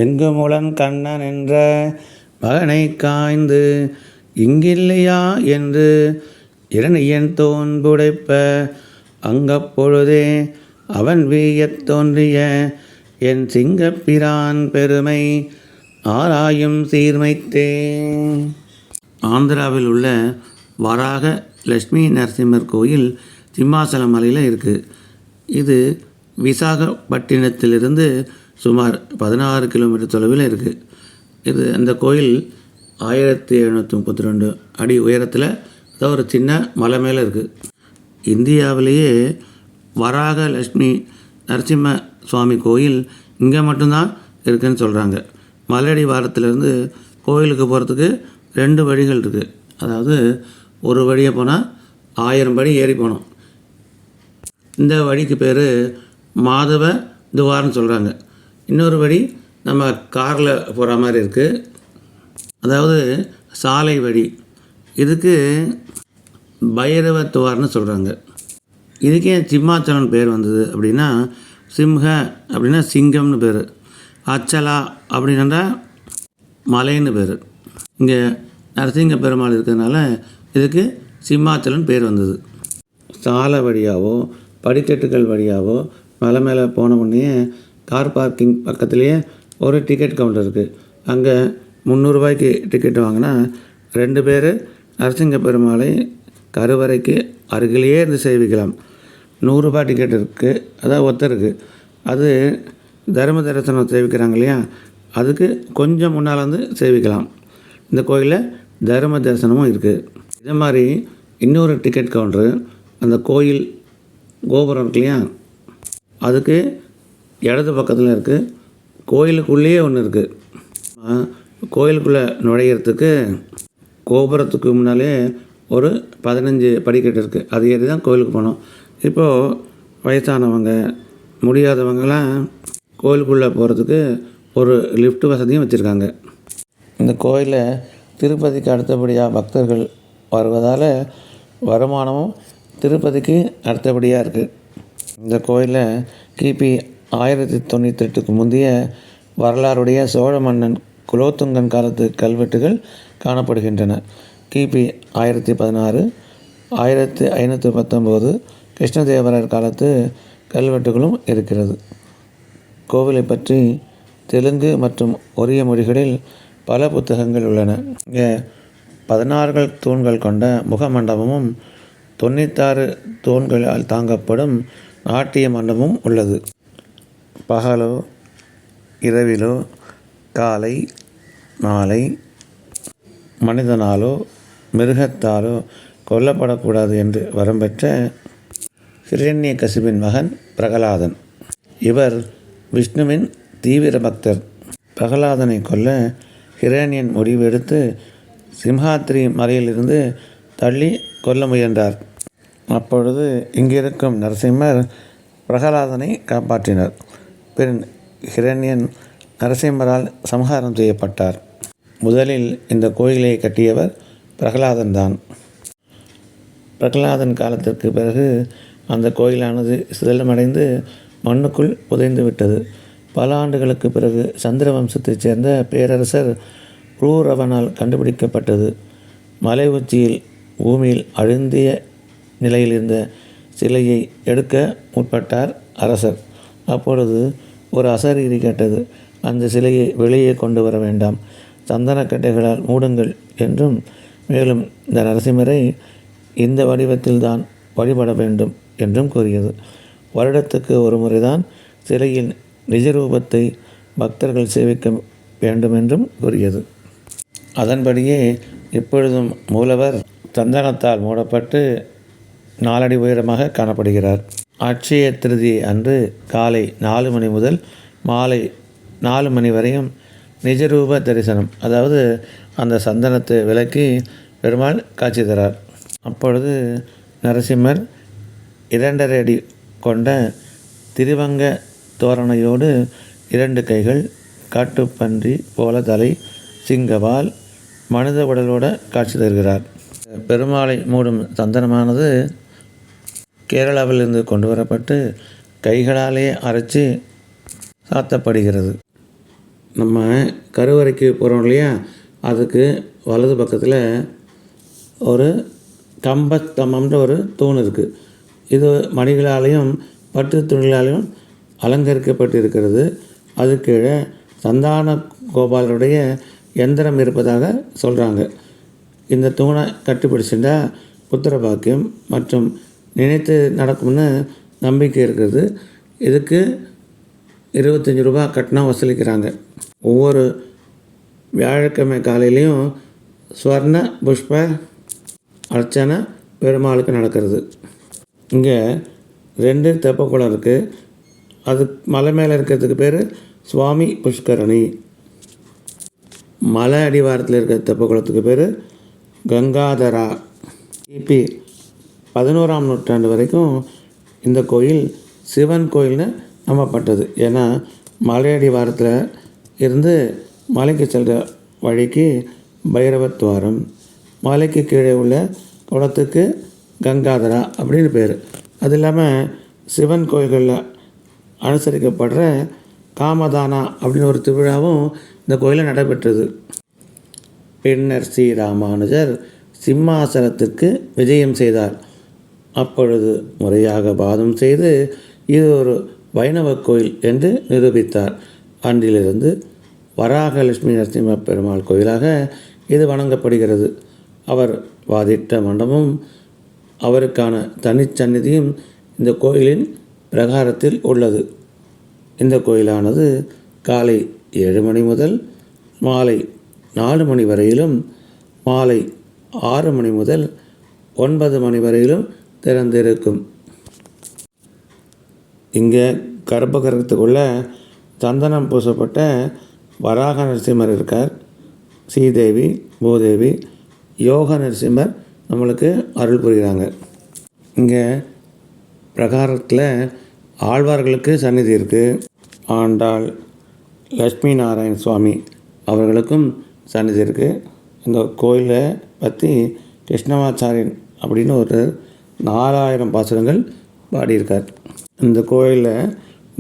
எங்குமுளன் கண்ணன் என்ற மகனை காய்ந்து இங்கில்லையா என்று இரணியன் தோன்புடைப்ப அங்கப்பொழுதே அவன் வீயத் தோன்றிய என் சிங்கப்பிரான் பெருமை ஆராயும் சீர்மைத்தே. ஆந்திராவில் உள்ள வராக லட்சுமி நரசிம்மர் கோயில் சிம்மாசலம் மலையில் இருக்குது. இது விசாகப்பட்டினத்திலிருந்து சுமார் 16 கிலோமீட்டர் தொலைவில் இருக்குது. அந்த கோயில் 1732 அடி உயரத்தில் அதாவது ஒரு சின்ன மலை மேலே இருக்குது. இந்தியாவிலேயே வராக லட்சுமி நரசிம்ம சுவாமி கோயில் இங்கே மட்டும்தான் இருக்குதுன்னு சொல்கிறாங்க. மலையடி வாரத்திலேருந்து கோயிலுக்கு போகிறதுக்கு 2 வழிகள் இருக்குது. அதாவது ஒரு வழியை போனால் 1000 படி ஏறி போனோம். இந்த வழிக்கு பேர் மாதவ துவார்னு சொல்கிறாங்க. இன்னொரு வழி நம்ம காரில் போகிற மாதிரி இருக்குது, அதாவது சாலை வழி. இதுக்கு பைரவ துவார்னு சொல்கிறாங்க. இதுக்கே சிம்மாச்சலம் பேர் வந்தது அப்படின்னா, சிம்ஹ அப்படின்னா சிங்கம்னு பேர், அச்சலா அப்படின்னா மலைன்னு பேர். இங்கே நரசிங்க பெருமாள் இருக்கிறதுனால இதுக்கு சிம்மாச்சலம் பேர் வந்தது. சாலை வழியாவோ படிக்கட்டுகள் வழியாவோ மலை மேலே போன உடனே கார் பார்க்கிங் பக்கத்துலேயே ஒரு டிக்கெட் கவுண்டர் இருக்குது. அங்கே 300 ரூபாய்க்கு டிக்கெட் வாங்கினா 2 பேர் நரசிங்க பெருமாளை கருவறைக்கு அருகிலேயே இருந்து சேவிக்கலாம். 100 ரூபாய் டிக்கெட் இருக்குது, அதாவது ஒருத்தருக்கு. அது தர்ம தரிசனம் சேவிக்கிறாங்க இல்லையா, அதுக்கு கொஞ்சம் முன்னால் வந்து சேவிக்கலாம். இந்த கோயிலில் தர்ம தரிசனமும் இருக்குது. இதே மாதிரி இன்னொரு டிக்கெட் கவுண்டரு அந்த கோயில் கோபுரம் இருக்கு இல்லையா, அதுக்கு இடது பக்கத்தில் இருக்குது. கோயிலுக்குள்ளேயே ஒன்று இருக்குது. கோயிலுக்குள்ளே நுழையிறதுக்கு கோபுரத்துக்கு முன்னாலே ஒரு 15 படிக்கட்டு இருக்குது. அது ஏறி தான் கோயிலுக்கு போனோம். இப்போது வயசானவங்க முடியாதவங்களாம் கோயிலுக்குள்ளே போகிறதுக்கு ஒரு லிஃப்ட் வசதியும் வச்சுருக்காங்க. இந்த கோயிலில் திருப்பதிக்கு அடுத்தபடியாக பக்தர்கள் வருவதால் வருமானமும் திருப்பதிக்கு அடுத்தபடியாக இருக்குது. இந்த கோயிலில் கிபி 1098க்கு முந்தைய வரலாறுடைய சோழ மன்னன் குலோத்துங்கன் காலத்து கல்வெட்டுகள் காணப்படுகின்றன. கிபி 1016, 1519 கிருஷ்ணதேவராயர் காலத்து கல்வெட்டுகளும் இருக்கிறது. கோவிலை பற்றி தெலுங்கு மற்றும் ஒரிய மொழிகளில் பல புத்தகங்கள் உள்ளன. இங்கே 16 தூண்கள் கொண்ட முகமண்டபமும் 96 தூண்களால் தாங்கப்படும் நாட்டிய மண்டபமும் உள்ளது. பகலோ இரவிலோ காலை மாலை மனிதனாலோ மிருகத்தாலோ கொல்லப்படக்கூடாது என்று வரம்பெற்ற ஹிரண்யகசிபின் மகன் பிரகலாதன். இவர் விஷ்ணுவின் தீவிர பக்தர். பிரகலாதனை கொல்ல ஹிரண்யன் முடிவெடுத்து சிம்ஹாத்ரி மலையிலிருந்து தள்ளி கொல்ல முயன்றார். அப்பொழுது இங்கிருக்கும் நரசிம்மர் பிரகலாதனை காப்பாற்றினார். பின் ஹிரண்யன் நரசிம்மரால் சம்ஹாரம் செய்யப்பட்டார். முதலில் இந்த கோயிலை கட்டியவர் பிரகலாதன் தான். பிரகலாதன் காலத்திற்கு பிறகு அந்த கோயிலானது சிதிலமடைந்து மண்ணுக்குள் புதைந்து விட்டது. பல ஆண்டுகளுக்கு பிறகு சந்திர வம்சத்தைச் சேர்ந்த பேரரசர் புரூரவனால் கண்டுபிடிக்கப்பட்டது. மலை உச்சியில் பூமியில் அழுந்திய நிலையில் இருந்த சிலையை எடுக்க முற்பட்டார் அரசர். அப்பொழுது ஒரு அசரீரி கேட்டது. அந்த சிலையை வெளியே கொண்டு வர வேண்டாம், சந்தனக்கட்டைகளால் மூடுங்கள் என்றும், மேலும் இந்த நரசிம்மரை இந்த வடிவத்தில்தான் வழிபட வேண்டும் என்றும் கூறியது. வருடத்துக்கு ஒரு முறைதான் சிலையின் நிஜரூபத்தை பக்தர்கள் சேவிக்க வேண்டுமென்றும் கூறியது. அதன்படியே இப்பொழுதும் மூலவர் சந்தனத்தால் மூடப்பட்டு 4 அடி உயரமாக காணப்படுகிறார். அட்சய திருதியை அன்று காலை 4 மணி முதல் மாலை 4 மணி வரையும் நிஜரூப தரிசனம், அதாவது அந்த சந்தனத்தை விலக்கி பெருமாள் காட்சி தரார். அப்பொழுது நரசிம்மர் 2.5 அடி கொண்ட திருவங்க தோரணையோடு 2 கைகள், காட்டுப்பன்றி போல தலை, சிங்கவால், மனித உடலோட காட்சி தருகிறார். பெருமாளை மூடும் சந்தனமானது கேரளாவிலிருந்து கொண்டு வரப்பட்டு கைகளாலே அரைச்சி சாத்தப்படுகிறது. நம்ம கருவறைக்கு போகிறோம் இல்லையா, அதுக்கு வலது பக்கத்தில் ஒரு கம்பஸ்தம்பம்ன்ற ஒரு தூண் இருக்குது. இது மணிகளாலையும் பட்டு துணிகளாலையும் அலங்கரிக்கப்பட்டு இருக்கிறது. அது கீழே சந்தான கோபாலருடைய எந்திரம் இருப்பதாக சொல்கிறாங்க. இந்த தூணை கட்டிப்பிடிச்சுட்டா புத்திர பாக்கியம் மற்றும் நினைத்து நடக்கும்னு நம்பிக்கை இருக்கிறது. இதுக்கு 25 ரூபா கட்டணம் வசூலிக்கிறாங்க. ஒவ்வொரு வியாழக்கிழமை காலையிலையும் ஸ்வர்ண புஷ்ப அர்ச்சனை பெருமாளுக்கு நடக்கிறது. இங்கே 2 தெப்பக்குளம் இருக்குது. அது மலை மேலே இருக்கிறதுக்கு பேர் சுவாமி புஷ்கரணி. மலை அடிவாரத்தில் இருக்கிற தெப்பக்குளத்துக்கு பேர் கங்காதரா. கிபி 11ஆம் நூற்றாண்டு வரைக்கும் இந்த கோயில் சிவன் கோயில்னு நம்பப்பட்டது. ஏன்னா மலை அடிவாரத்தில் இருந்து மலைக்கு செல்கிற வழிக்கு பைரவர் துவாரம், மலைக்கு கீழே உள்ள குளத்துக்கு கங்காதரா அப்படின்னு பேர். அது இல்லாமல் சிவன் கோயில்களில் அனுசரிக்கப்படுற காமதானா அப்படின்னு ஒரு திருவிழாவும் இந்த கோயிலில் நடைபெற்றது. பின்னர் ஸ்ரீராமானுஜர் சிம்மாசனத்திற்கு விஜயம் செய்தார். அப்பொழுது முறையாக பாதம் செய்து இது ஒரு வைணவ கோயில் என்று நிரூபித்தார். அன்றிலிருந்து வராகலட்சுமி நரசிம்ம பெருமாள் கோயிலாக இது வணங்கப்படுகிறது. அவர் வாதிட்ட மண்டபமும் அவருக்கான தனிச்சந்நிதியும் இந்த கோயிலின் பிரகாரத்தில் உள்ளது. இந்த கோயிலானது காலை 7 மணி முதல் மாலை 4 மணி வரையிலும், மாலை 6 மணி முதல் 9 மணி வரையிலும் திறந்திருக்கும். இங்கே கர்ப்பகிரகத்துக்குள்ள சந்தனம் பூசப்பட்ட வராக நரசிம்மர் இருக்கார். ஸ்ரீதேவி, பூதேவி, யோக நரசிம்மர் நம்மளுக்கு அருள் புரிகிறாங்க. இங்கே பிரகாரத்தில் ஆழ்வார்களுக்கு சந்நிதி இருக்குது. ஆண்டாள், லட்சுமி நாராயண சுவாமி அவர்களுக்கும் சந்நிதி இருக்குது. இந்த கோயிலை பற்றி கிருஷ்ணமாச்சாரியன் அப்படின்னு ஒரு 4000 பாசுரங்கள் பாடியிருக்கார். இந்த கோயிலில்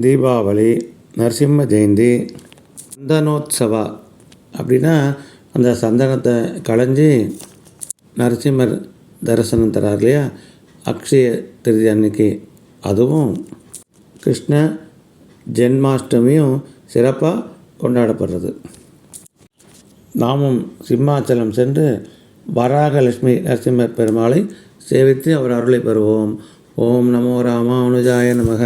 தீபாவளி, நரசிம்ம ஜெயந்தி, சந்தனோத்சவா அப்படின்னா அந்த சந்தனத்தை களைஞ்சி நரசிம்மர் தரிசனம் தரார் இல்லையா, அக்ஷய திருதி அன்னைக்கு, அதுவும் கிருஷ்ண ஜென்மாஷ்டமியும் சிறப்பாக கொண்டாடப்படுறது. நாமும் சிம்மாச்சலம் சென்று வராகலட்சுமி நரசிம்மர் பெருமாளை சேவித்து அவர் அருளை பெறுவோம். ஓம் நமோ ராமானுஜாய நமக.